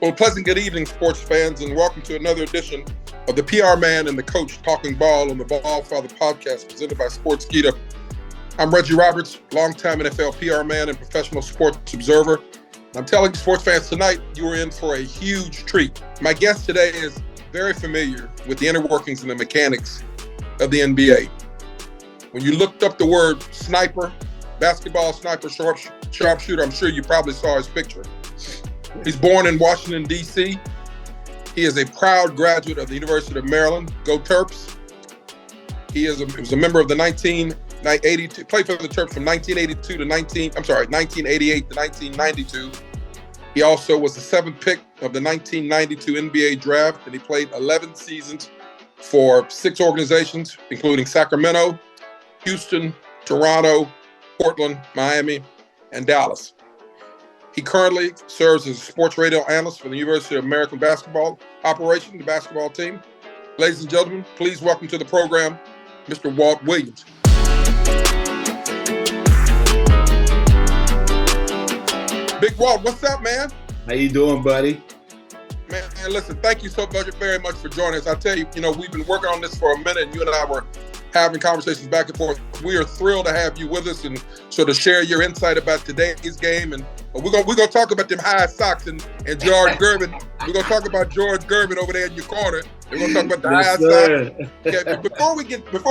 Well, pleasant good evening, sports fans, and welcome to another edition of the PR Man and the Coach Talking Ball on the BallFather Podcast presented by Sportskeeda. I'm Reggie Roberts, longtime NFL PR man and professional sports observer. I'm telling sports fans tonight, you are in for a huge treat. My guest today is very familiar with the inner workings and the mechanics of the NBA. When you looked up the word sniper, basketball sniper, sharpshooter, I'm sure you probably saw his picture. He's born in Washington, D.C. He is a proud graduate of the University of Maryland. Go Terps. He was a member of the 1982, played for the Terps from 1988 to 1992. He also was the seventh pick of the 1992 NBA draft, and he played 11 seasons for 6 organizations, including Sacramento, Houston, Toronto, Portland, Miami, and Dallas. He currently serves as a sports radio analyst for the University of American basketball operation, the basketball team. Ladies and gentlemen, please welcome to the program, Mr. Walt Williams. Big Walt, what's up, man? How you doing, buddy? Man, listen, thank you so very much for joining us. I tell you, we've been working on this for a minute, and you and I were having conversations back and forth. We are thrilled to have you with us and sort of share your insight about today's game. And we're gonna talk about them high socks and George Gervin. We're gonna talk about George Gervin over there in your corner. We're gonna talk about the high socks. Okay, but before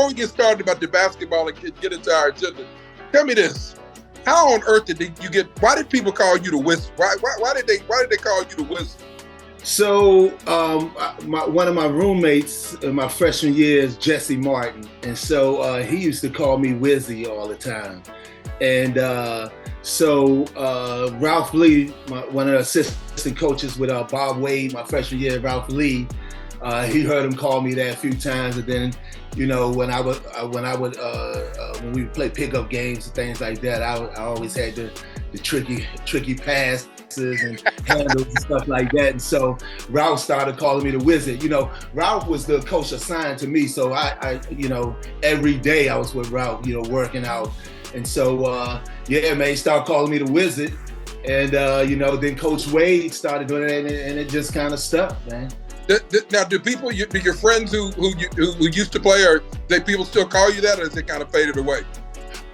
we get started about the basketball and get into our agenda, tell me this: how on earth did you get? Why did people call you the Wizard? Why did they call you the Wizard? So one of my roommates in my freshman year is Jesse Martin, and so he used to call me Wizzy all the time. And so Ralph Lee, one of the assistant coaches with Bob Wade, my freshman year, Ralph Lee, he heard him call me that a few times. And then, when we would play pickup games and things like that, I always had the tricky pass and handles and stuff like that. And so Ralph started calling me the Wizard. Ralph was the coach assigned to me. So I every day I was with Ralph, working out. And so, he started calling me the Wizard. And, then Coach Wade started doing it, and it just kind of stuck, man. Now, do your friends who used to play, or people still call you that, or has it kind of faded away?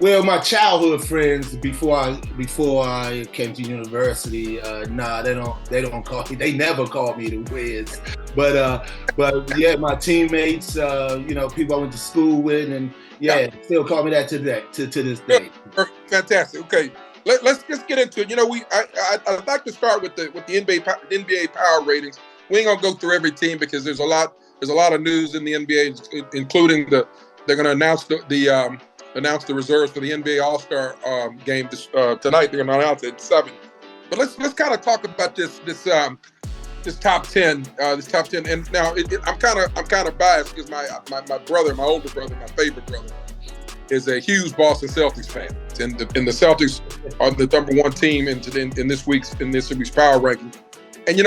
Well, my childhood friends before I came to university, they don't call me. They never called me the Wiz. But yeah, my teammates, people I went to school with, and still call me that to this day. Fantastic. Okay, let's just get into it. I'd like to start with the NBA power ratings. We ain't gonna go through every team because there's a lot of news in the NBA, including they're gonna announce announce the reserves for the NBA All-Star game tonight. They're going to announce it at 7. But let's kind of talk about this top 10. This top 10. And now I'm kind of biased because my brother, my older brother, my favorite brother, is a huge Boston Celtics fan. And the Celtics are the number one team in this week's power ranking. And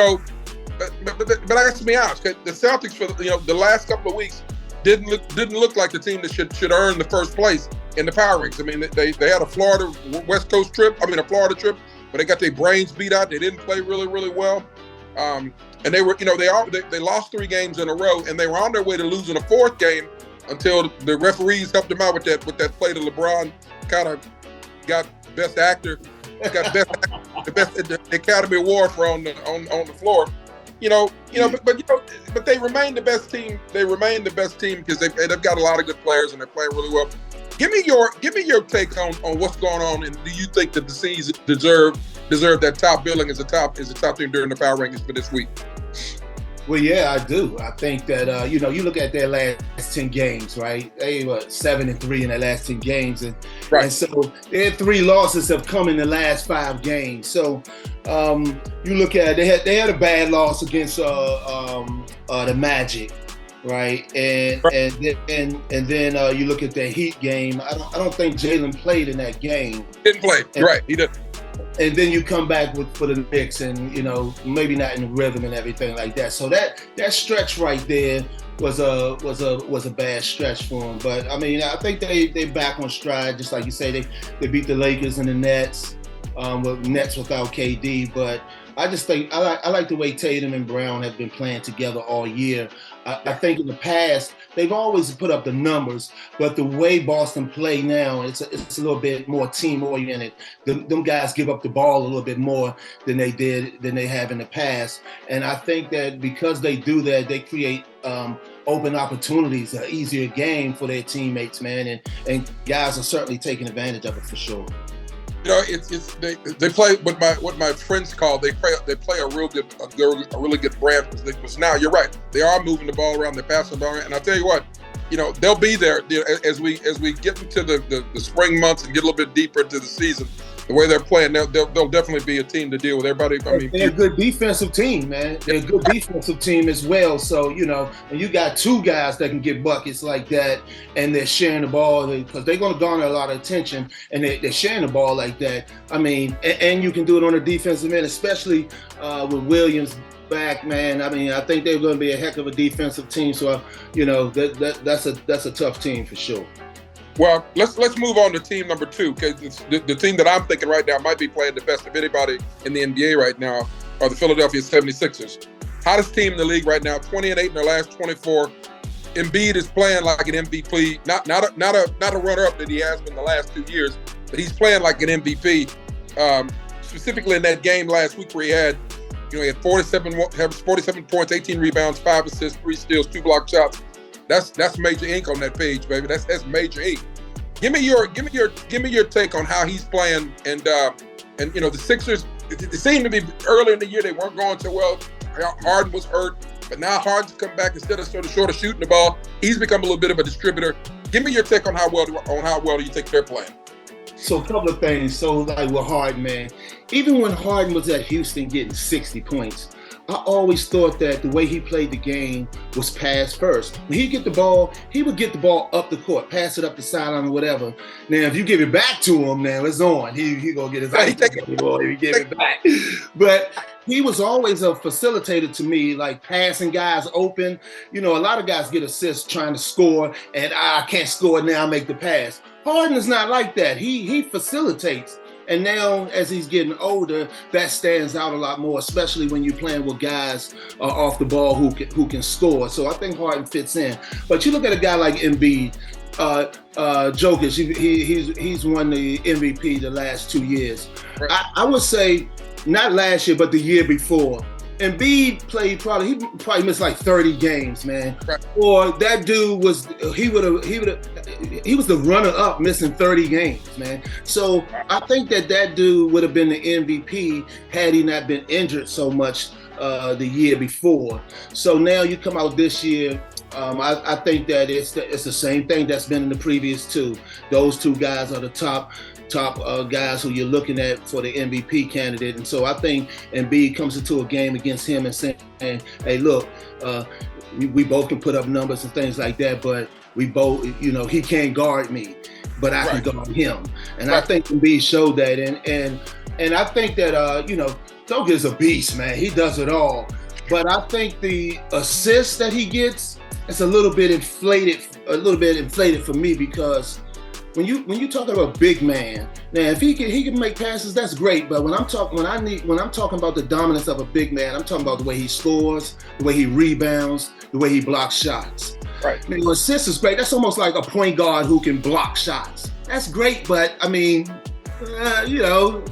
but I got to be honest, the Celtics for the last couple of weeks didn't look like the team that should earn the first place in the power rankings. I mean, they had a Florida trip, but they got their brains beat out. They didn't play really, really well, and they were they lost 3 games in a row, and they were on their way to losing a 4th game until the referees helped them out with that play to LeBron. Kind of got best actor, the best Academy Award for on the floor. But they remain the best team. They remain the best team because they've got a lot of good players and they're playing really well. Give me your take on what's going on, and do you think that the C's deserve that top billing as a top team during the power rankings for this week? Well, yeah, I do. I think that you look at their last 10 games, right? They were 7-3 in their last 10 games, and so their 3 losses have come in the last 5 games. So you look at they had a bad loss against the Magic, right? And then you look at the Heat game. I don't think Jalen played in that game. Didn't play, right? He didn't. And then you come back for the Knicks, and maybe not in the rhythm and everything like that. So that stretch right there was a bad stretch for them. But I mean, I think they back on stride, just like you say. They beat the Lakers and the Nets, with Nets without KD. But I just think I like the way Tatum and Brown have been playing together all year. I think in the past they've always put up the numbers, but the way Boston play now, it's a little bit more team oriented. Them guys give up the ball a little bit more than they have in the past, and I think that because they do that, they create open opportunities, an easier game for their teammates, man, and guys are certainly taking advantage of it for sure. You know, they play what my friends call they play a really good brand. Because now you're right, they are moving the ball around, they're passing the ball around, and I'll tell you what, you know, they'll be there as we get into the spring months and get a little bit deeper into the season. The way they're playing, they'll definitely be a team to deal with. Everybody, I mean, they're a good defensive team, man. They're a good defensive team as well. So, you know, when you got two guys that can get buckets like that, and they're sharing the ball, because they're going to garner a lot of attention, and they're sharing the ball like that. I mean, and you can do it on the defensive end, especially with Williams back, man. I mean, I think they're going to be a heck of a defensive team. So, you know, that's a tough team for sure. Well, let's move on to team number 2, because the team that I'm thinking right now might be playing the best of anybody in the NBA right now are the Philadelphia 76ers. Hottest team in the league right now, 20-8 in their last 24. Embiid is playing like an MVP, not a runner-up that he has been the last 2 years, but he's playing like an MVP. Specifically in that game last week where he had 47 points, 18 rebounds, 5 assists, 3 steals, 2 block shots. That's major ink on that page, baby. That's major ink. Give me your take on how he's playing, and you know, the Sixers. It seemed to be early in the year they weren't going so well. Harden was hurt, but now Harden's come back instead of sort of shooting the ball. He's become a little bit of a distributor. Give me your take on how well do you think they're playing? So a couple of things. So like with Harden, man, even when Harden was at Houston getting 60 points, I always thought that the way he played the game was pass first. When he'd get the ball, he would get the ball up the court, pass it up the sideline or whatever. Now, if you give it back to him, now it's on. He gonna get his ice ball if you give it back. But he was always a facilitator to me, like passing guys open. You know, a lot of guys get assists trying to score, and I can't score now, make the pass. Harden is not like that. He facilitates. And now, as he's getting older, that stands out a lot more, especially when you're playing with guys off the ball who can score. So I think Harden fits in. But you look at a guy like Embiid, Jokic. He's won the MVP the last 2 years. Right. I would say not last year, but the year before. Embiid played he probably missed like 30 games, man. Right. Or that dude was he was the runner-up missing 30 games, man. So I think that dude would have been the MVP had he not been injured so much the year before. So now you come out this year. I think that it's the same thing that's been in the previous 2. Those 2 guys are the top guys who you're looking at for the MVP candidate. And so I think Embiid comes into a game against him and saying, hey, look, we both can put up numbers and things like that, but we both, you know, he can't guard me, but I can guard him. And I think Embiid showed that. And I think that, you know, Jokic is a beast, man. He does it all. But I think the assists that he gets, it's a little bit inflated for me, because when you talk about a big man, now if he can make passes, that's great. But when I'm talking about the dominance of a big man, I'm talking about the way he scores, the way he rebounds, the way he blocks shots. Right. Now, assists is great. That's almost like a point guard who can block shots. That's great, but I mean, you know,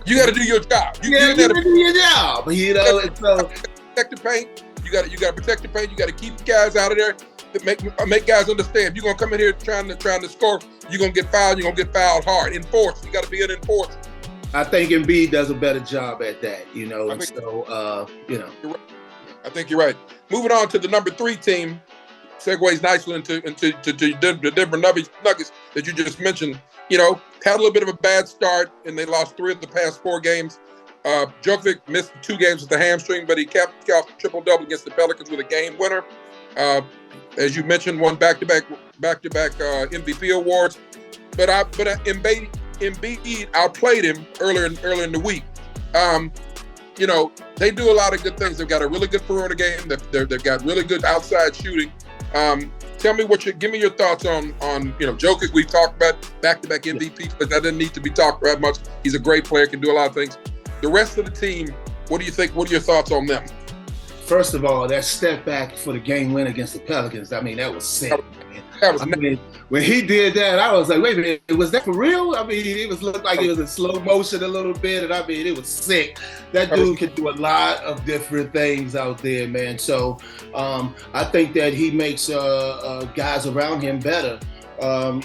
you got to do your job. You got to do your job. You know, protect the paint. You got to protect the paint. You got to keep guys out of there. Make guys understand. If you're gonna come in here trying to score, you're gonna get fouled. You're gonna get fouled hard. Enforce. You got to be an enforcer. I think Embiid does a better job at that. You know, you know. Right. I think you're right. Moving on to the number 3 team, segues nicely into the Denver Nuggets that you just mentioned. You know, had a little bit of a bad start, and they lost 3 of the past 4 games. Jokic missed 2 games with the hamstring, but he capped off the triple-double against the Pelicans with a game winner. As you mentioned, won back-to-back MVP awards. But Embiid outplayed him earlier in the week. You know, they do a lot of good things. They've got a really good perimeter game. They've got really good outside shooting. Tell me give me your thoughts on you know, Jokic. We talked about back-to-back MVP, but that doesn't need to be talked about much. He's a great player, can do a lot of things. The rest of the team, What do you think? What are your thoughts on them? First of all, that step back for the game win against the Pelicans, I mean, that was sick. When he did that, I was like, wait a minute, was that for real? I mean, it looked like it was in slow motion a little bit, and I mean, it was sick. That dude can do a lot of different things out there, man. So I think that he makes guys around him better.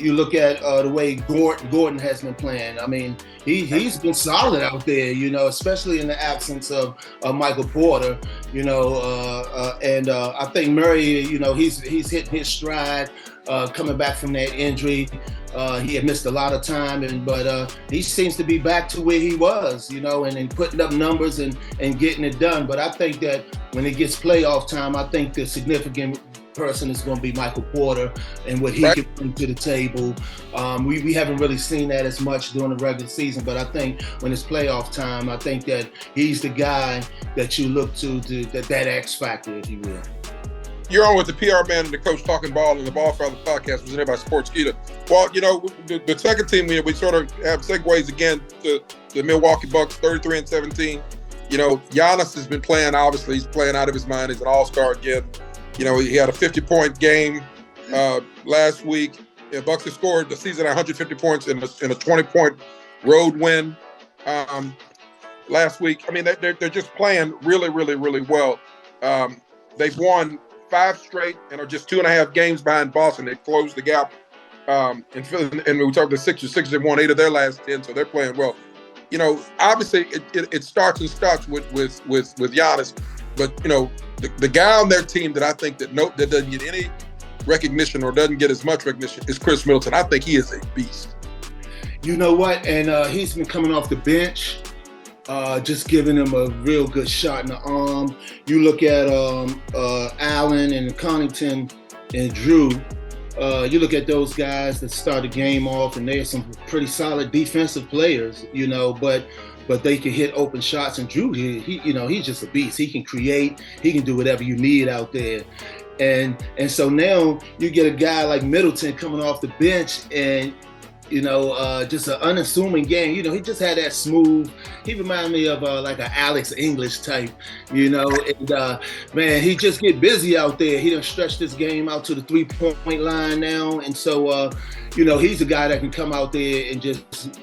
You look at the way Gordon has been playing. I mean, he's been solid out there, especially in the absence of Michael Porter, and I think Murray, he's hitting his stride, coming back from that injury. He had missed a lot of time, but he seems to be back to where he was, and putting up numbers and getting it done. But I think that when it gets playoff time, I think the significant person is going to be Michael Porter and what he can bring to the table. We haven't really seen that as much during the regular season, but I think when it's playoff time, I think that he's the guy that you look to that X factor, if you will. You're on with the PR man and the coach talking ball on the BallFather Podcast presented by Sportskeeda. Well, the second team we sort of have segues again to the Milwaukee Bucks, 33-17. Giannis has been playing. Obviously, he's playing out of his mind. He's an all-star again. He had a 50-point game last week. The Bucks have scored the season 150 points in a 20-point road win last week. I mean, they're just playing really, really, really well. They've won 5 straight and are just 2.5 games behind Boston. They closed the gap. And we talked the Sixers. Sixers have won 8 of their last 10, so they're playing well. Obviously it starts and stops with Giannis, but the guy on their team that I think that doesn't get any recognition or doesn't get as much recognition is Chris Middleton. I think he is a beast. You know what? And he's been coming off the bench, just giving him a real good shot in the arm. You look at Allen and Connaughton and Drew. You look at those guys that start the game off, and they're some pretty solid defensive players, but they can hit open shots. And Drew, he's just a beast. He can create. He can do whatever you need out there. And so now you get a guy like Middleton coming off the bench, and just an unassuming game. He just had that smooth. He reminded me of like an Alex English type, And man, he just get busy out there. He done stretched this game out to the 3-point line now, and so he's a guy that can come out there and just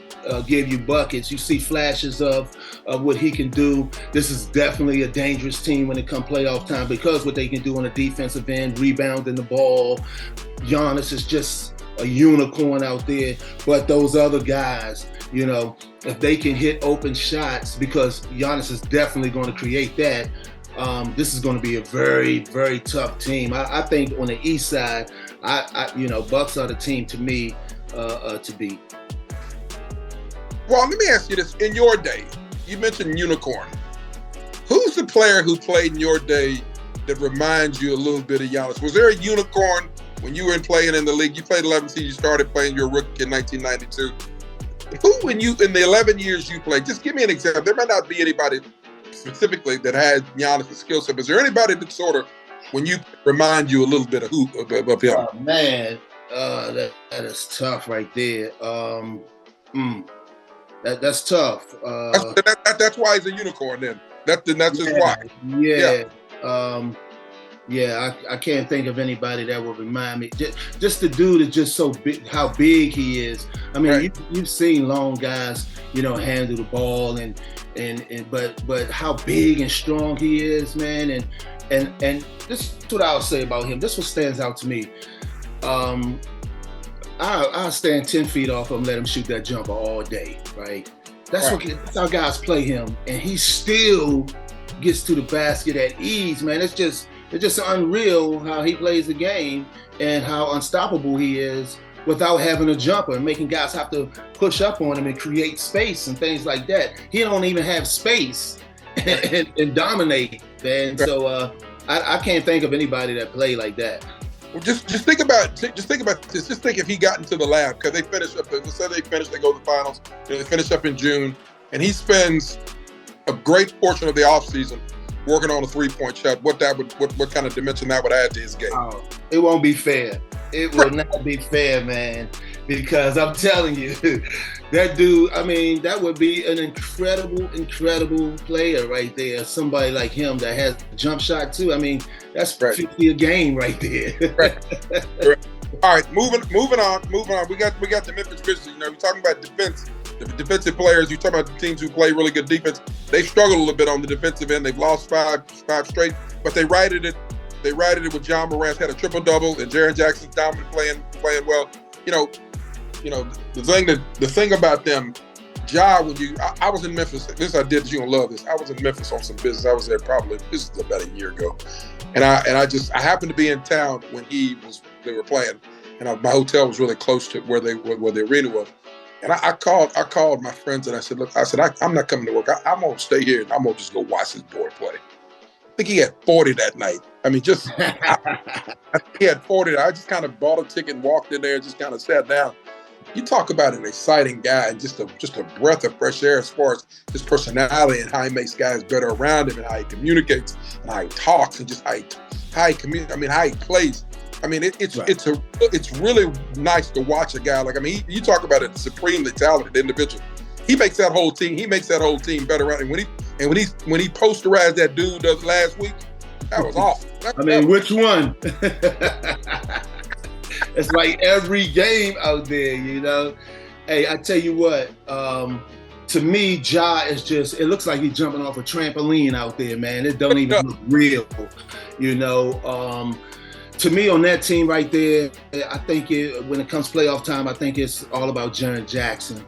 give you buckets. You see flashes of what he can do. This is definitely a dangerous team when it comes playoff time because what they can do on the defensive end, rebounding the ball. Giannis is just a unicorn out there. But those other guys, if they can hit open shots, because Giannis is definitely going to create that, this is going to be a very, very tough team. I think on the East side, Bucks are the team to me to beat. Well, let me ask you this. In your day, you mentioned unicorn. Who's the player who played in your day that reminds you a little bit of Giannis? Was there a unicorn when you were playing in the league? You played 11 seasons, you started playing your rookie in 1992. Who, in the 11 years you played, just give me an example. There might not be anybody specifically that had Giannis' skill set. Is there anybody that sort of, when you remind you a little bit of him? Oh, man, that is tough right there. That's tough. That's why he's a unicorn then. That's just why. Yeah. I can't think of anybody that would remind me. Just the dude is just so big, how big he is. I mean, you've seen long guys, handle the ball but how big and strong he is, man. And this is what I'll say about him. This is what stands out to me. I'll stand 10 feet off him, let him shoot that jumper all day, right? That's how guys play him, and he still gets to the basket at ease, man. It's just unreal how he plays the game and how unstoppable he is without having a jumper and making guys have to push up on him and create space and things like that. He don't even have space and dominate, man. So I can't think of anybody that played like that. Well, just think about this. Just think if he got into the lab, because they finish up. Let's say they go to the finals. They finish up in June, and he spends a great portion of the offseason working on a 3-point shot. What kind of dimension that would add to his game? Oh, it won't be fair. It will not be fair, man. because I'm telling you, that dude, I mean, that would be an incredible player right there. Somebody like him that has a jump shot too. I mean, that's 50 a game right there. Right. All right, moving on. We got the Memphis Grizzlies. You know, we're talking about defense, the defensive players. You talk about the teams who play really good defense. They struggled a little bit on the defensive end. They've lost five straight, but they righted it. They righted it with John Morant had a triple-double, and Jaren Jackson's dominant playing well. You know, the thing about them, Ja, I was in Memphis. This I did. You gonna love this. I was in Memphis on some business. I was there this is about a year ago, and I happened to be in town when they were playing, and my hotel was really close to where the arena was. And I called my friends and I said, look, I'm not coming to work. I'm gonna stay here and I'm gonna just go watch this boy play. I think he had 40 that night. I mean, he had 40. I just kind of bought a ticket and walked in there and just kind of sat down. You talk about an exciting guy and just a breath of fresh air as far as his personality and how he makes guys better around him and how he communicates and how he talks and just how he plays. I mean, it's really nice to watch a guy like, I mean, you talk about a supremely talented individual. He makes that whole team better around him. When he posterized that dude last week, that was awesome. Which one? It's like every game out there, you know. Hey, I tell you what, to me, Ja is just, it looks like he's jumping off a trampoline out there, man. It don't even look real, you know. To me, on that team right there, I think when it comes playoff time, I think it's all about Jaren Jackson.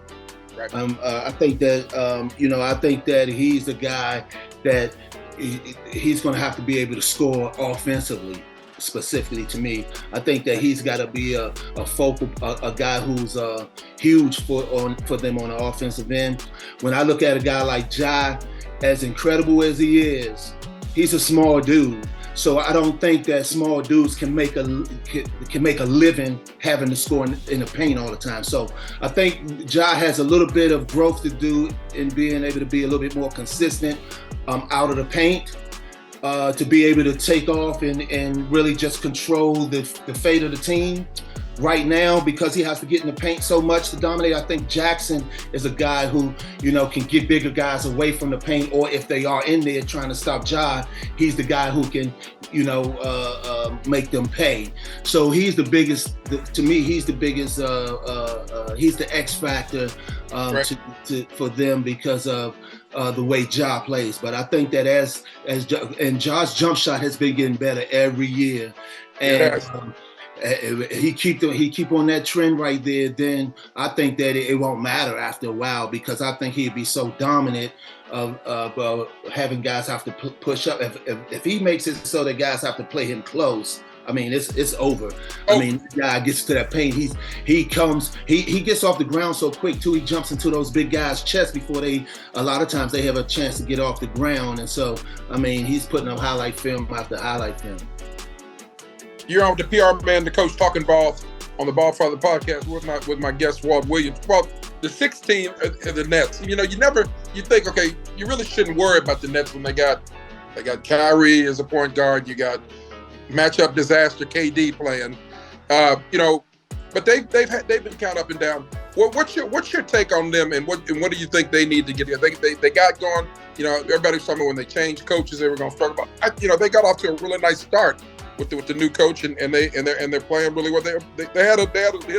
Right. I think that he's the guy that he's going to have to be able to score offensively. Specifically to me, I think that he's got to be a guy who's huge for them on the offensive end. When I look at a guy like Ja, as incredible as he is, he's a small dude. So I don't think that small dudes can make a living having to score in the paint all the time. So I think Ja has a little bit of growth to do in being able to be a little bit more consistent out of the paint. To be able to take off and really just control the fate of the team right now, because he has to get in the paint so much to dominate. I think Jackson is a guy who, you know, can get bigger guys away from the paint, or if they are in there trying to stop Ja, he's the guy who can, you know, make them pay. So he's the biggest, to me, he's the biggest, he's the X factor for them because of the way Ja plays. But I think that and Ja's jump shot has been getting better every year, and he keep on that trend right there. Then I think that it won't matter after a while, because I think he'd be so dominant of having guys have to push up. If he makes it so that guys have to play him close, I mean, it's over. I mean, the guy gets to that paint. He gets off the ground so quick too. He jumps into those big guys' chests before a lot of times they have a chance to get off the ground. And so, I mean, he's putting up highlight film after highlight film. You're on with the PR man, the coach, talking ball on the BallFather Podcast with my guest Walt Williams. Well, the 6th team are the Nets. You know, you think, okay, you really shouldn't worry about the Nets when they got Kyrie as a point guard. You got matchup disaster KD playing, you know, but they've been kind of up and down. What's your take on them, and what do you think they need to get here? They got going. You know, everybody was talking about when they changed coaches, they were going to struggle. But you know, they got off to a really nice start with the new coach, and they're playing really well. They hit a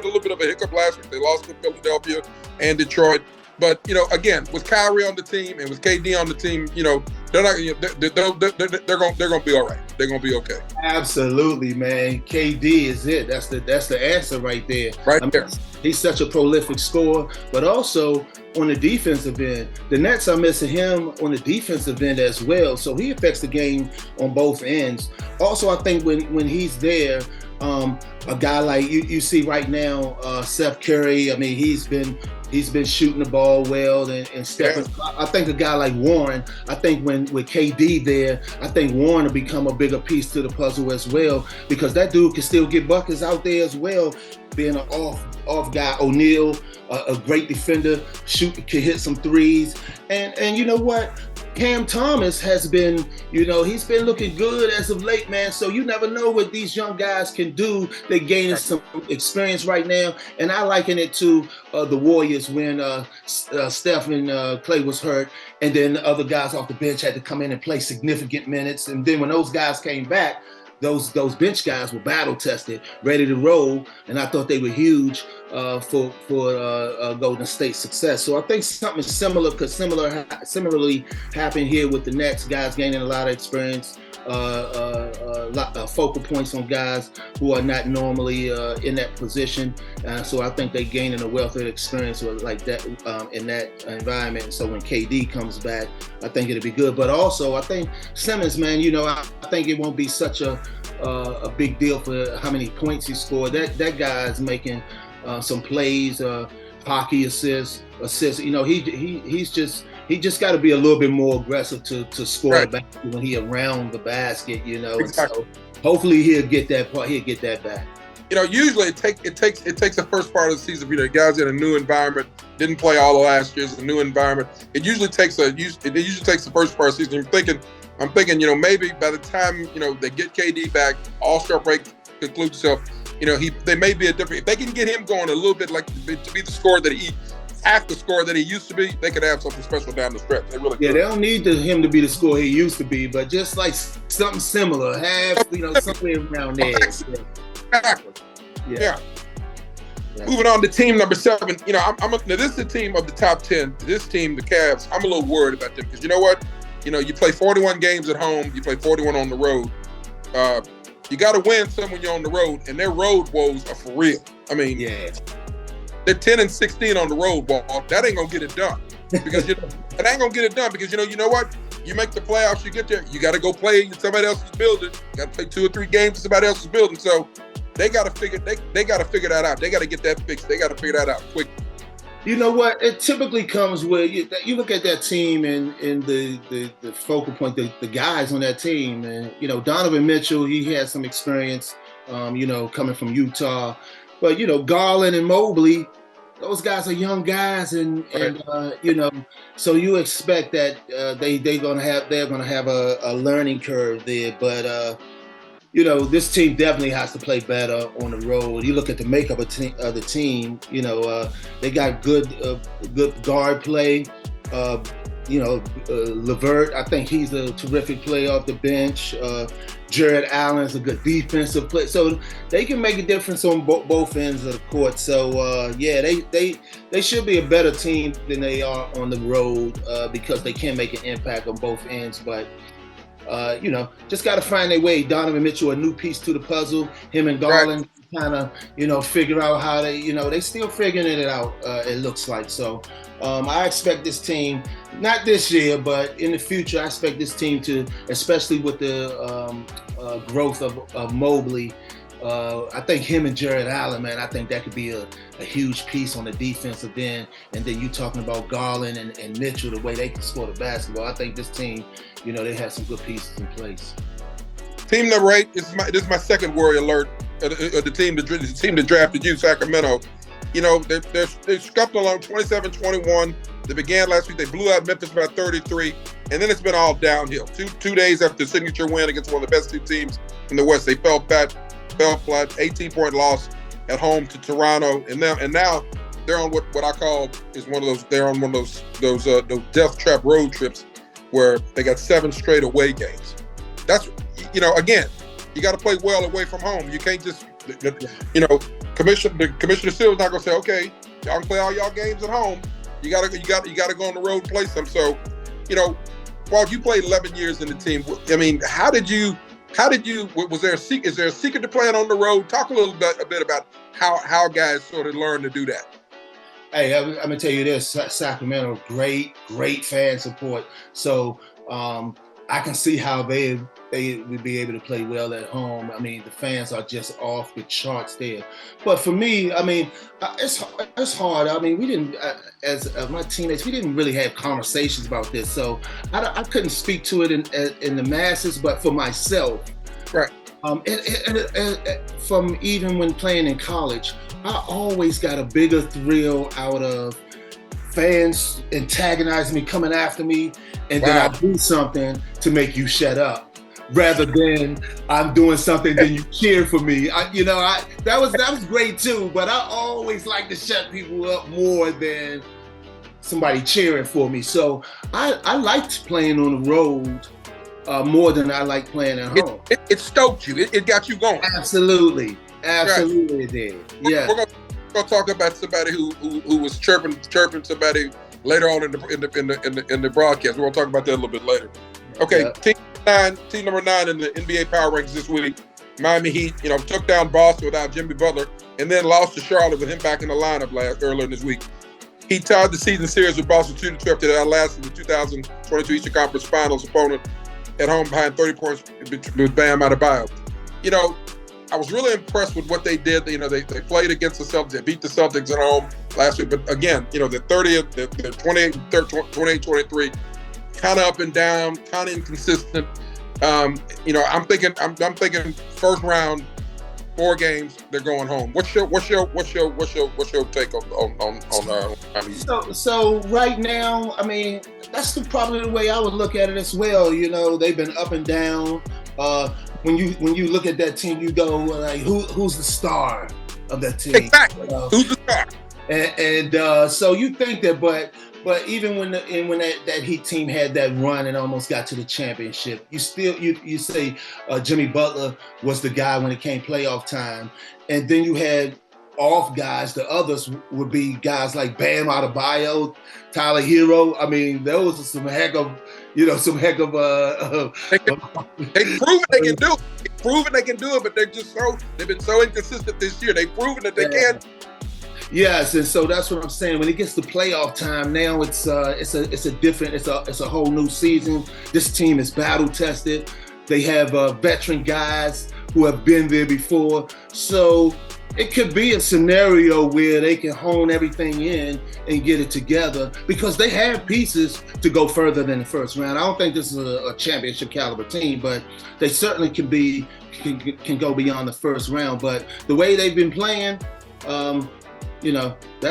little bit of a hiccup last week. They lost to Philadelphia and Detroit. But, you know, again, with Kyrie on the team and with KD on the team, you know, they're going to be all right. They're going to be okay. Absolutely, man. KD is it. That's the answer right there. Right there. He's such a prolific scorer, but also on the defensive end, the Nets are missing him on the defensive end as well. So he affects the game on both ends. Also, I think when he's there, a guy like you see right now, Seth Curry, I mean, he's been He's been shooting the ball well and stepping. Yeah. I think a guy like Warren, I think with KD there, I think Warren will become a bigger piece to the puzzle as well, because that dude can still get buckets out there as well, being an off guy. O'Neal, a great defender, can hit some threes. And you know what? Cam Thomas has been, he's been looking good as of late, man. So you never know what these young guys can do. They're gaining some experience right now. And I liken it to the Warriors when Steph and Clay was hurt. And then the other guys off the bench had to come in and play significant minutes. And then when those guys came back, those bench guys were battle tested, ready to roll, and I thought they were huge for Golden State's success. So I think something similar could similarly happen here with the Nets. Guys gaining a lot of experience, focal points on guys who are not normally in that position. So I think they're gaining a wealth of experience like that in that environment. And so when KD comes back, I think it'll be good. But also, I think Simmons, man, I think it won't be such a big deal for how many points he scored. That guy is making some plays, hockey assists. He's just got to be a little bit more aggressive to score back when he around the basket. Exactly. So hopefully he'll get that part. He'll get that back. Usually it takes the first part of the season. Guys in a new environment, didn't play all of last year. It's a new environment. It usually takes the first part of the season. I'm thinking, maybe by the time, they get KD back, All-Star break concludes itself, they may be a different. If they can get him going a little bit, like to be the scorer that half the scorer that he used to be, they could have something special down the stretch. They really could. They don't need him to be the scorer he used to be, but just like something similar, somewhere around there. Exactly. Yeah. Moving on to team number 7. Now this is a team of the top 10. This team, the Cavs, I'm a little worried about them because you know what? You play 41 games at home, you play 41 on the road. You got to win some when you're on the road, and their road woes are for real. I mean, they're 10-16 on the road, Walt. That ain't gonna get it done because it ain't gonna get it done because you know what? You make the playoffs, you get there, you got to go play in somebody else's building. You got to play 2 or 3 games in somebody else's building. So they got to figure that out. They got to get that fixed. They got to figure that out quick. You know what? It typically comes with you look at that team and the focal point, the guys on that team, and Donovan Mitchell, he has some experience, coming from Utah, but Garland and Mobley, those guys are young guys, and so you expect that they're gonna have a learning curve there, but this team definitely has to play better on the road. You look at the makeup of the team, they got good guard play. LeVert, I think he's a terrific player off the bench. Jared Allen's a good defensive player. So they can make a difference on both ends of the court. So, they should be a better team than they are on the road because they can make an impact on both ends. But just got to find their way. Donovan Mitchell, a new piece to the puzzle. Him and Garland kind of, figure out how they still figuring it out, it looks like. So I expect this team, not this year, but in the future, I expect this team to, especially with the growth of Mobley, I think him and Jared Allen, man, I think that could be a huge piece on the defensive end. And then you talking about Garland and Mitchell, the way they can score the basketball. I think this team, they have some good pieces in place. Team number 8, this is my second worry alert of the team that drafted you, Sacramento. They're scuffed along 27-21. They began last week. They blew out Memphis by 33, and then it's been all downhill. Two days after the signature win against one of the best 2 teams in the West, they fell flat. 18-point loss at home to Toronto, and now they're on what I call is one of those. They're on one of those death trap road trips where they got 7 straight away games. That's again, you got to play well away from home. You can't just Commissioner Steele's not gonna say, okay, y'all can play all y'all games at home. You gotta go on the road and play some. So, Walt, you played 11 years in the team. I mean, was there is there a secret to playing on the road? Talk a bit about how guys sort of learn to do that. Hey, I'm gonna tell you this: Sacramento, great fan support. So I can see how they would be able to play well at home. I mean, the fans are just off the charts there. But for me, I mean, it's hard. I mean, we didn't, as my teammates, we didn't really have conversations about this. So I couldn't speak to it in the masses, but for myself, right. From even when playing in college, I always got a bigger thrill out of fans antagonizing me, coming after me, and then I do something to make you shut up, rather than I'm doing something then you cheer for me. That was great too, but I always like to shut people up more than somebody cheering for me. So I liked playing on the road more than I like playing at home. It stoked you. It got you going. Absolutely, it did. Yeah. We're gonna talk about somebody who was chirping somebody later on in the broadcast. We're gonna talk about that a little bit later. Okay, yeah. Team number 9 in the NBA Power Rankings this week. Miami Heat, took down Boston without Jimmy Butler, and then lost to Charlotte with him back in the lineup earlier this week. He tied the season series with Boston 2-12 to that last in the 2022 Eastern Conference Finals opponent at home behind 30 points with Bam Adebayo. I was really impressed with what they did. They played against the Celtics. They beat the Celtics at home last week. But again, the 28-23, kind of up and down, kind of inconsistent. I'm thinking first round, 4 games, they're going home. What's your take on So right now, I mean, that's probably the way I would look at it as well. They've been up and down. When you look at that team, you go like, who's the star of that team? Exactly. Who's the star? And so you think that, but even when that Heat team had that run and almost got to the championship, you say Jimmy Butler was the guy when it came playoff time, and then you had off guys. The others would be guys like Bam Adebayo, Tyler Hero. I mean, those are some heck of. They've proven they can do it. They've proven they can do it, but they've been so inconsistent this year. They've proven that they can. Yes, and so that's what I'm saying. When it gets to playoff time, now it's a whole new season. This team is battle tested. They have veteran guys who have been there before. So it could be a scenario where they can hone everything in and get it together because they have pieces to go further than the first round. I don't think this is a championship caliber team, but they certainly can go beyond the first round. But the way they've been playing, that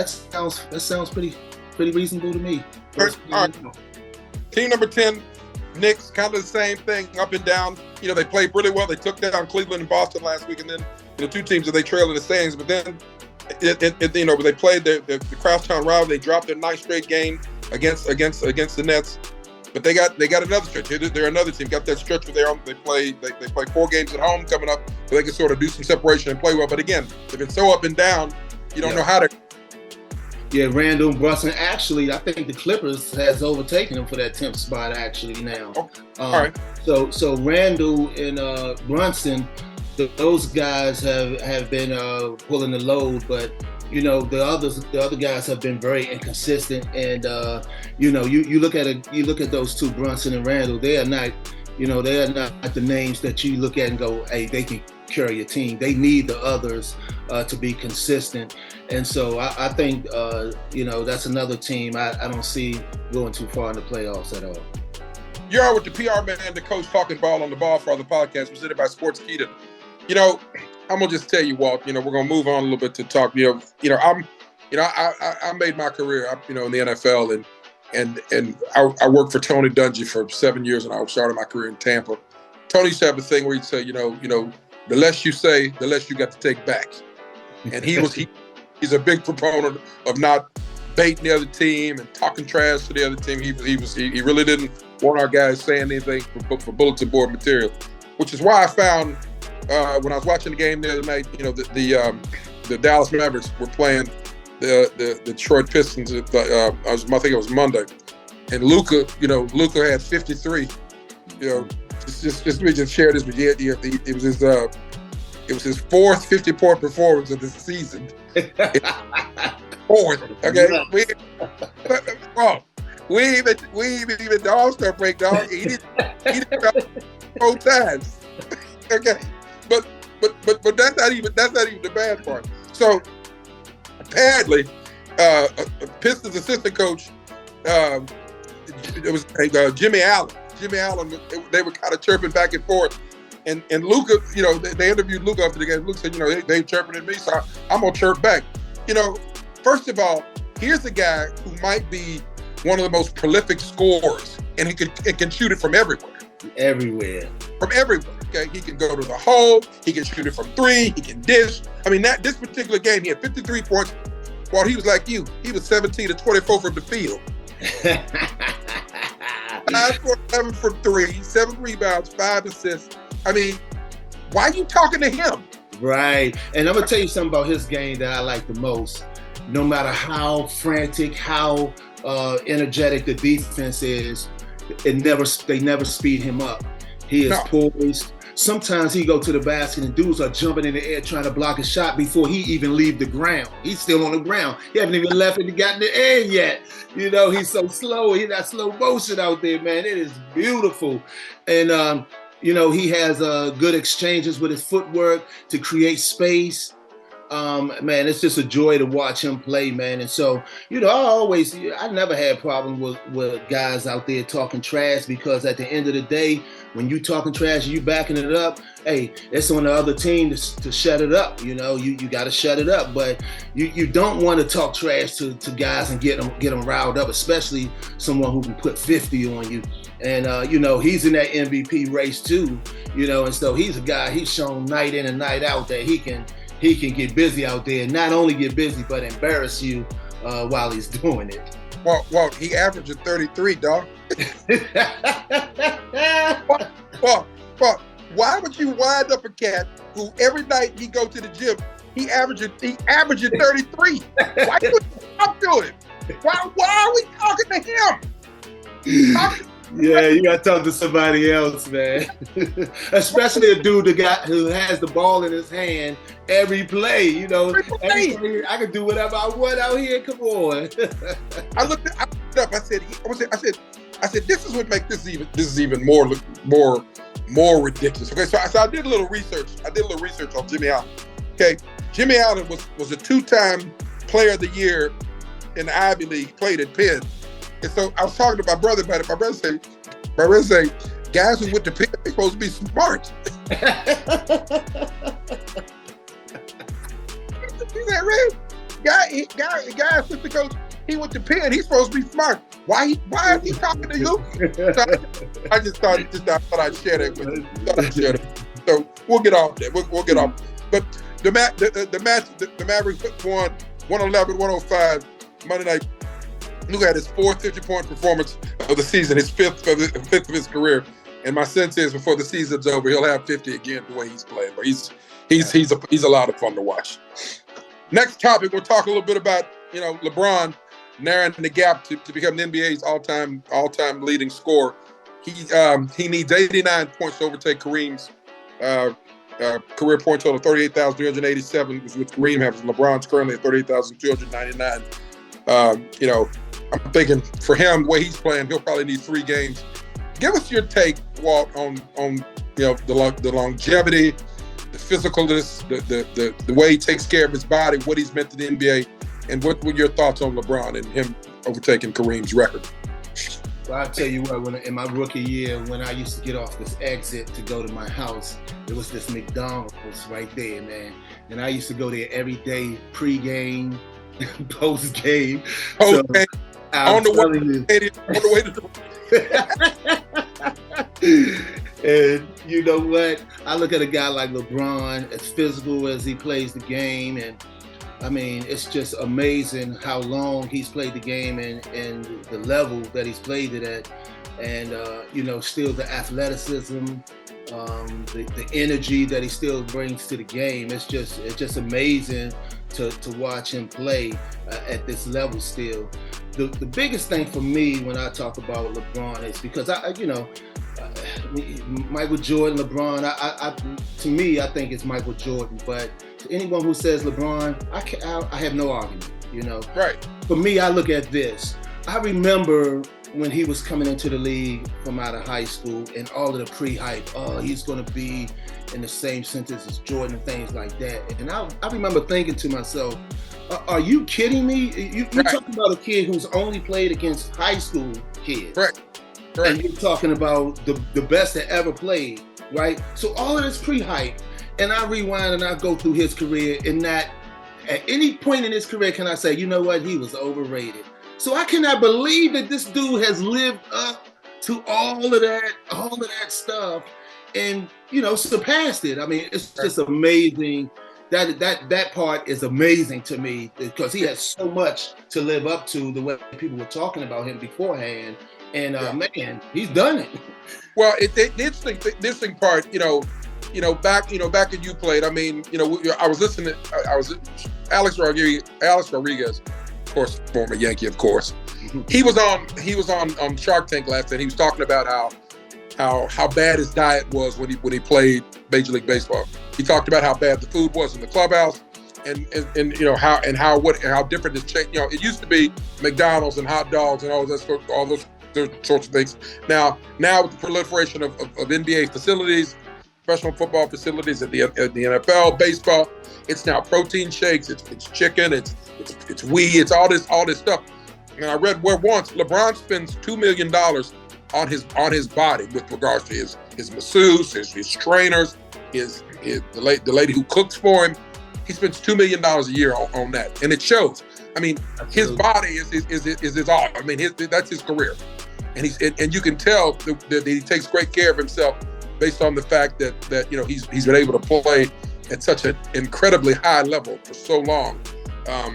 sounds pretty reasonable to me. All right. Team number 10, Knicks, kind of the same thing, up and down. They played really well. They took down Cleveland and Boston last week, and then the 2 teams that they trailed in the standings. But then, they played the crosstown rival. They dropped their 9th straight game against the Nets. But they got another stretch. They're another team. Got that stretch where they play 4 games at home coming up, where they can sort of do some separation and play well. But again, they've been so up and down. You don't know how to. Yeah, Randall Brunson. Actually, I think the Clippers has overtaken them for that 10th spot. Actually, now. All right. So Randall and Brunson, those guys have been pulling the load, but the other guys have been very inconsistent. And you look at those 2, Brunson and Randall. They are not the names that you look at and go, hey, they can carry a team. They need the others to be consistent. And so I think, that's another team I don't see going too far in the playoffs at all. You're on with the PR man, the coach, talking ball on the BallFather Podcast, presented by Sports Keita. I'm gonna just tell you, Walt. We're gonna move on a little bit to talk. I made my career, in the NFL, and I worked for Tony Dungy for 7 years, and I started my career in Tampa. Tony used to have a thing where he'd say, the less you say, the less you got to take back. And he's a big proponent of not baiting the other team and talking trash to the other team. He really didn't want our guys saying anything for bulletin board material, which is why I found when I was watching the game the other night, the Dallas Mavericks were playing the Detroit Pistons. I think it was Monday, and Luka had 53. Just let me just share this with you. It was his 4th 50-point performance of the season. 4th, okay. we ain't even the All-Star break, dog. He didn't go 4 times. Okay, but that's not even the bad part. So apparently, Pistons assistant coach, it was Jimmy Allen. Jimmy Allen, they were kind of chirping back and forth. And Luka, they interviewed Luka after the game. Luka said, they chirping at me, so I'm going to chirp back. First of all, here's a guy who might be one of the most prolific scorers, and he can shoot it from everywhere. From everywhere, okay? He can go to the hole. He can shoot it from 3. He can dish. I mean, this particular game, he had 53 points. While he was like you, he was 17 to 24 from the field. 5 for 11 from 3, 7 rebounds, 5 assists. I mean, why are you talking to him? Right. And I'm going to tell you something about his game that I like the most. No matter how frantic, how energetic the defense is, they never speed him up. He is poised. Sometimes he go to the basket and dudes are jumping in the air trying to block a shot before he even leave the ground. He's still on the ground. He haven't even left and got in the air yet. He's so slow. He got slow motion out there, man. It is beautiful. And, he has good exchanges with his footwork to create space. Man, it's just a joy to watch him play, man. And so, I never had problem with guys out there talking trash, because at the end of the day, when you talking trash and you backing it up, hey, it's on the other team to shut it up. You got to shut it up. But you don't want to talk trash to guys and get them riled up, especially someone who can put 50 on you. And, he's in that MVP race too, and so he's a guy, he's shown night in and night out that he can get busy out there, and not only get busy, but embarrass you while he's doing it. Well, he averaged 33, dog. Well, why would you wind up a cat who every night he go to the gym, he averaging 33? Why you talk to him? Why are we talking to him? Yeah, you got to talk to somebody else, man. Especially a dude who has the ball in his hand every play. Every play, I can do whatever I want out here. Come on. I looked up. I said, this is what makes this is even more ridiculous. Okay, so I did a little research. On Jimmy Allen. Okay, Jimmy Allen was a 2-time Player of the Year in the Ivy League. Played at Penn. And so I was talking to my brother about it. My brother said, guys who went to Penn, they're supposed to be smart. He said, "Red, guy assistant coach, he went to Penn. He's supposed to be smart. Why is he talking to you?" So I just thought I'd share that with you. So we'll get off that. We'll get off. But the Mavericks won 111-105 Monday night. Luka had his 4th 50-point performance of the season, his 5th of his career. And my sense is before the season's over, he'll have 50 again the way he's playing. But he's a lot of fun to watch. Next topic, we'll talk a little bit about LeBron narrowing the gap to become the NBA's all-time leading scorer. He needs 89 points to overtake Kareem's career point total of 38,387, which Kareem has. LeBron's currently at 38,299. I'm thinking for him, the way he's playing, he'll probably need 3 games. Give us your take, Walt, on the longevity, the physicalness, the way he takes care of his body, what he's meant to the NBA, and what were your thoughts on LeBron and him overtaking Kareem's record? Well, I'll tell you what, in my rookie year, when I used to get off this exit to go to my house, there was this McDonald's right there, man. And I used to go there every day, pre-game, post-game. On the way to And you know what? I look at a guy like LeBron, as physical as he plays the game, and I mean, it's just amazing how long he's played the game and the level that he's played it at. And, still the athleticism, the energy that he still brings to the game. It's just amazing to watch him play at this level still. The biggest thing for me when I talk about LeBron is because Michael Jordan, LeBron, to me, I think it's Michael Jordan, but to anyone who says LeBron, I have no argument, Right. For me, I look at this. I remember when he was coming into the league from out of high school and all of the pre-hype, he's going to be in the same sentence as Jordan and things like that. And I remember thinking to myself, are you kidding me? You're talking about a kid who's only played against high school kids. Right. And you're talking about the best that ever played, right? So all of this pre-hype, and I rewind and I go through his career, and not at any point in his career can I say, you know what, he was overrated. So I cannot believe that this dude has lived up to all of that stuff and, surpassed it. I mean, it's just amazing. That part is amazing to me because he has so much to live up to the way people were talking about him beforehand. And man, he's done it. Well, the interesting part, back when you played, I mean, I was listening. I was Alex Rodriguez, of course, former Yankee, of course. He was on Shark Tank last night. He was talking about how bad his diet was when he played Major League Baseball. He talked about how bad the food was in the clubhouse, and how different it's changed. It used to be McDonald's and hot dogs and all those sorts of things. Now with the proliferation of NBA facilities, professional football facilities at the NFL, baseball, it's now protein shakes, it's chicken, it's wheat, it's all this stuff. And I read where once LeBron spends $2 million on his body with regards to his masseuse, his trainers, the lady who cooks for him. He spends $2 million a year on that, and it shows. I mean, his body is his all. I mean, that's his career, and you can tell that he takes great care of himself based on the fact that he's been able to play at such an incredibly high level for so long. But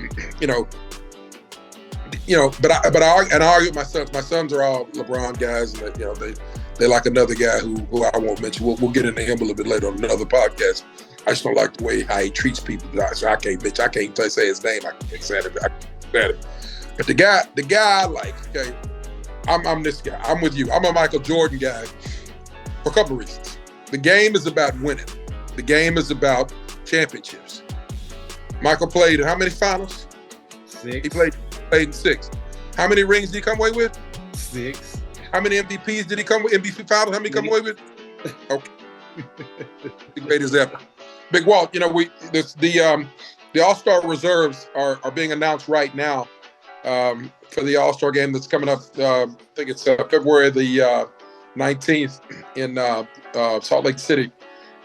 I argue with my sons. My sons are all LeBron guys, and they like another guy who I won't mention. We'll get into him a little bit later on another podcast. I just don't like the way how he treats people. So I can't say his name. I can't say it. But the guy I like, okay, I'm this guy. I'm with you. I'm a Michael Jordan guy for a couple of reasons. The game is about winning. The game is about championships. Michael played in how many finals? 6. He played in 6. How many rings did he come away with? 6. How many MVPs did he come with? MVP finals? How many come away with? Okay. The greatest ever. Big Walt, the All-Star reserves are being announced right now for the All-Star game that's coming up. I think it's February the 19th in Salt Lake City.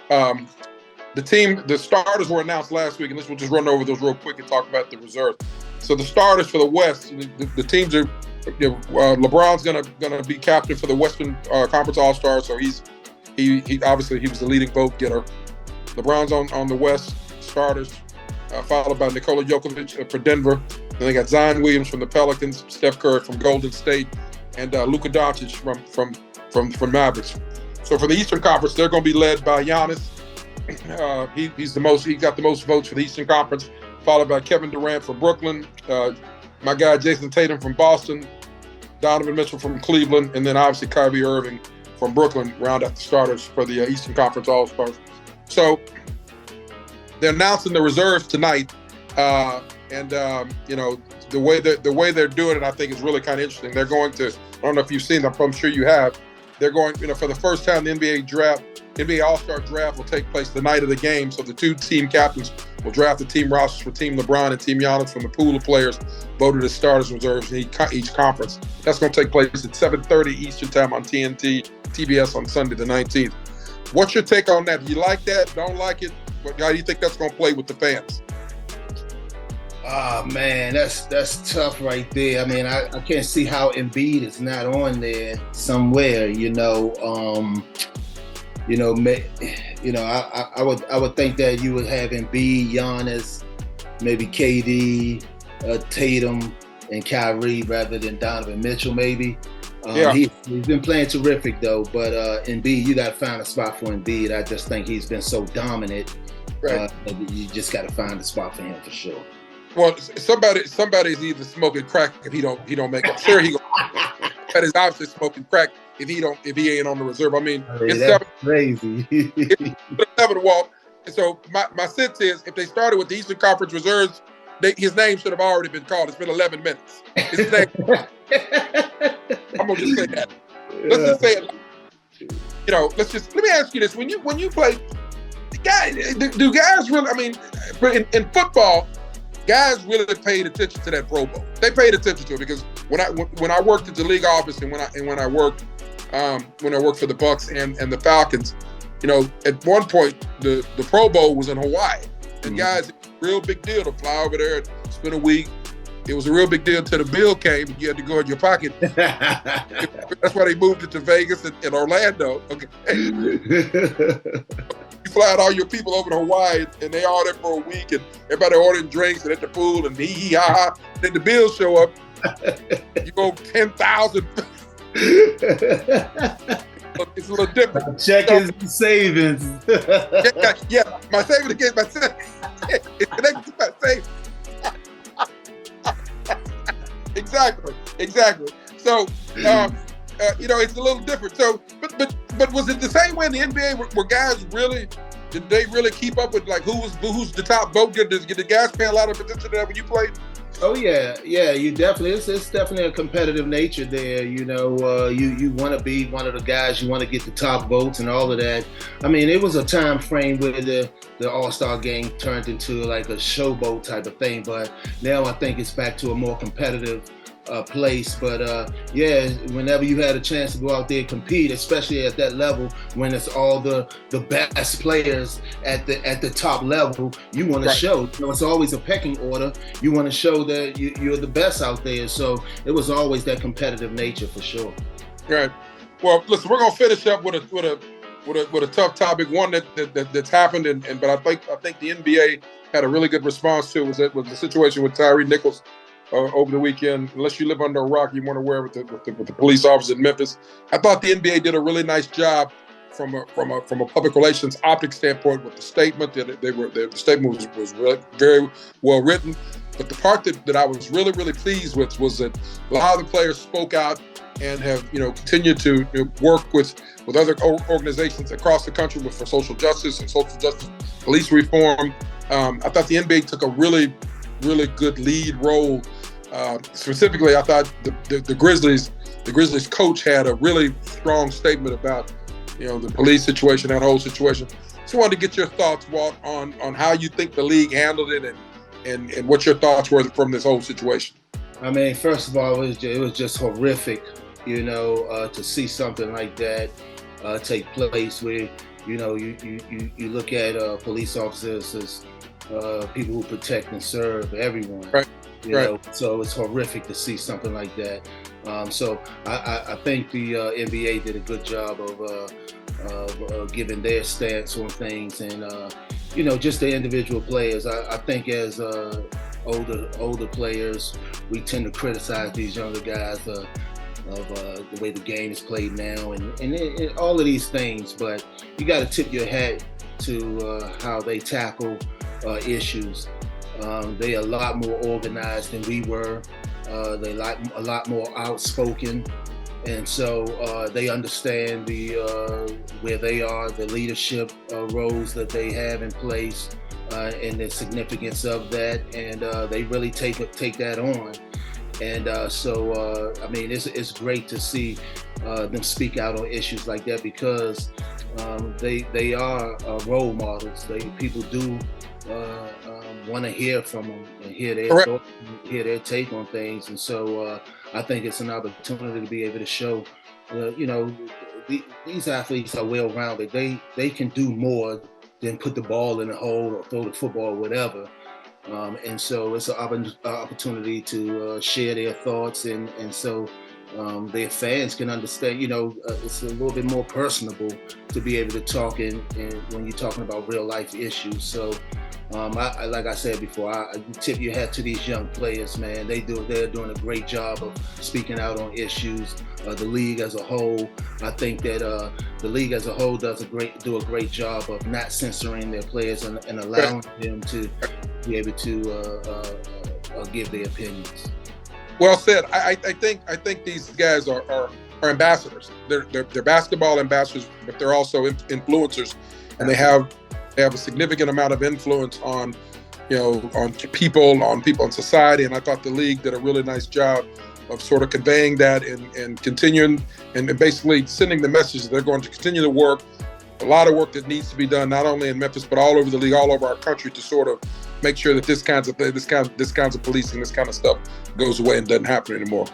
The starters were announced last week, and we'll just run over those real quick and talk about the reserves. So the starters for the West, the teams are. LeBron's gonna be captain for the Western Conference All-Star, so he obviously he was the leading vote getter. LeBron's on the West starters, followed by Nikola Jokic for Denver. Then they got Zion Williams from the Pelicans, Steph Curry from Golden State, and Luka Doncic from Mavericks. So for the Eastern Conference, they're going to be led by Giannis. He got the most votes for the Eastern Conference, followed by Kevin Durant from Brooklyn, my guy Jason Tatum from Boston, Donovan Mitchell from Cleveland, and then obviously Kyrie Irving from Brooklyn round out the starters for the Eastern Conference All-Stars. So they're announcing the reserves tonight, and the way they're doing it, I think is really kind of interesting. They're going to, I don't know if you've seen them, I'm sure you have. They're going, for the first time, the NBA All-Star draft will take place the night of the game. So the two team captains will draft the team rosters for Team LeBron and Team Giannis from the pool of players voted as starters and reserves in each conference. That's going to take place at 7:30 Eastern Time on TNT, TBS on Sunday the 19th. What's your take on that? Do you like that? Don't like it? How do you think that's going to play with the fans? Oh man, that's tough right there. I mean, I can't see how Embiid is not on there somewhere. I would think that you would have Embiid, Giannis, maybe KD, Tatum, and Kyrie rather than Donovan Mitchell. Maybe. He's been playing terrific though. But Embiid, you got to find a spot for Embiid. I just think he's been so dominant. Right. You just got to find a spot for him for sure. Well, somebody's either smoking crack if he don't make it. Sure, that is obviously smoking crack if he ain't on the reserve. I mean, it's crazy. It's 7 Walt. And so my sense is if they started with the Eastern Conference reserves, his name should have already been called. It's been 11 minutes. His name. I'm gonna just say that. Let's just say it. You know, let me ask you this: when you play, do guys really? I mean, in football, guys really paid attention to that Pro Bowl. They paid attention to it because when I worked at the league office and when I worked for the Bucks and the Falcons, you know, at one point the Pro Bowl was in Hawaii, and guys, it's a real big deal to fly over there and spend a week. It was a real big deal until the bill came and you had to go in your pocket. That's why they moved it to Vegas and Orlando. Okay. You fly out all your people over to Hawaii and they all there for a week and everybody ordering drinks and at the pool and hee ha ha. Then the bills show up. You go 10,000. It's a little different. Checking savings. Yeah, my savings against my savings. It's connected to my savings. Exactly. So, you know, it's a little different. So, but was it the same way in the NBA? Were guys really? Did they really keep up with like who's the top vote? Did the guys pay a lot of attention to that when you played? Oh yeah. You definitely. It's definitely a competitive nature there. You know, you want to be one of the guys. You want to get the top votes and all of that. I mean, it was a time frame where the All-Star game turned into like a showboat type of thing. But now I think it's back to a more competitive place. But yeah, whenever you had a chance to go out there and compete, especially at that level, when it's all the best players at the top level, you want to show. You know, it's always a pecking order. You want to show that you're the best out there. So it was always that competitive nature for sure. Right. Well, listen, we're gonna finish up with a tough topic, one that's happened, but I think the NBA had a really good response to it. Was the situation with Tyree Nichols over the weekend. Unless you live under a rock, you weren't aware with the police officers in Memphis. I thought the NBA did a really nice job from a public relations optics standpoint with the statement. The statement was really very well written. But the part that I was really, really pleased with was that a lot of the players spoke out and have, you know, continued to work with other organizations across the country for social justice and social justice police reform. I thought the NBA took a really, really good lead role. Specifically, I thought the Grizzlies coach had a really strong statement about, you know, the police situation, that whole situation. Just wanted to get your thoughts, Walt, on how you think the league handled it and what your thoughts were from this whole situation. I mean, first of all, it was just horrific, you know, to see something like that take place where, you know, you look at police officers as people who protect and serve everyone. Right. You know, so it's horrific to see something like that. So I think the NBA did a good job of giving their stance on things, and you know, just the individual players. I think as older players, we tend to criticize these younger guys of the way the game is played now, and all of these things. But you got to tip your hat to how they tackle issues. They are a lot more organized than we were. They a lot more outspoken, and so they understand where they are, the leadership roles that they have in place, and the significance of that, and they really take that on. And so I mean, it's great to see them speak out on issues like that, because they are role models. People do want to hear from them and hear their take on things, and so I think it's an opportunity to be able to show, you know, these athletes are well-rounded. They can do more than put the ball in the hole or throw the football or whatever, and so it's an opportunity to share their thoughts, and so their fans can understand. You know, it's a little bit more personable to be able to talk and when you're talking about real life issues. So like I said before, I tip your hat to these young players, man. They're doing a great job of speaking out on issues. The league as a whole, I think that the league as a whole do a great job of not censoring their players and allowing them to be able to give their opinions. Well said. I think these guys are ambassadors. They're basketball ambassadors, but they're also influencers, and they have a significant amount of influence on people in society. And I thought the league did a really nice job sort of conveying that and continuing and basically sending the message that they're going to continue to work. A lot of work that needs to be done, not only in Memphis, but all over the league, all over our country, to sort of make sure that this kinds of policing, this kind of stuff goes away and doesn't happen anymore.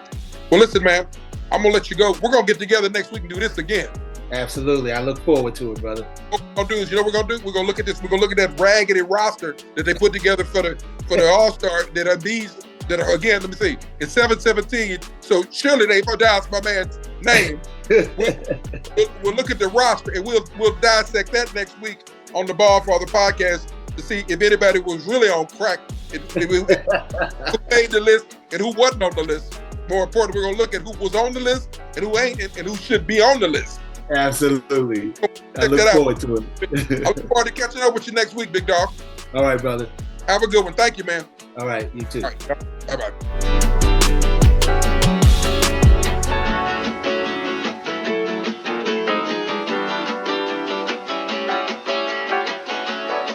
Well, listen, man, I'm going to let you go. We're going to get together next week and do this again. Absolutely. I look forward to it, brother. What we're going to do is, you know what we're going to do? We're going to look at this. We're going to look at that raggedy roster that they put together for the All-Star that are these, that are, again, let me see, it's 7-17, so surely they pronounced my man's name. We'll look at the roster, and we'll dissect that next week on the BallFather Podcast to see if anybody was really on crack, who made the list and who wasn't on the list. More importantly, we're going to look at who was on the list and who ain't, and who should be on the list. Absolutely. I look forward to it. I look forward to catching up with you next week, big dog. All right, brother. Have a good one. Thank you, man. All right, you too. All right. Bye-bye.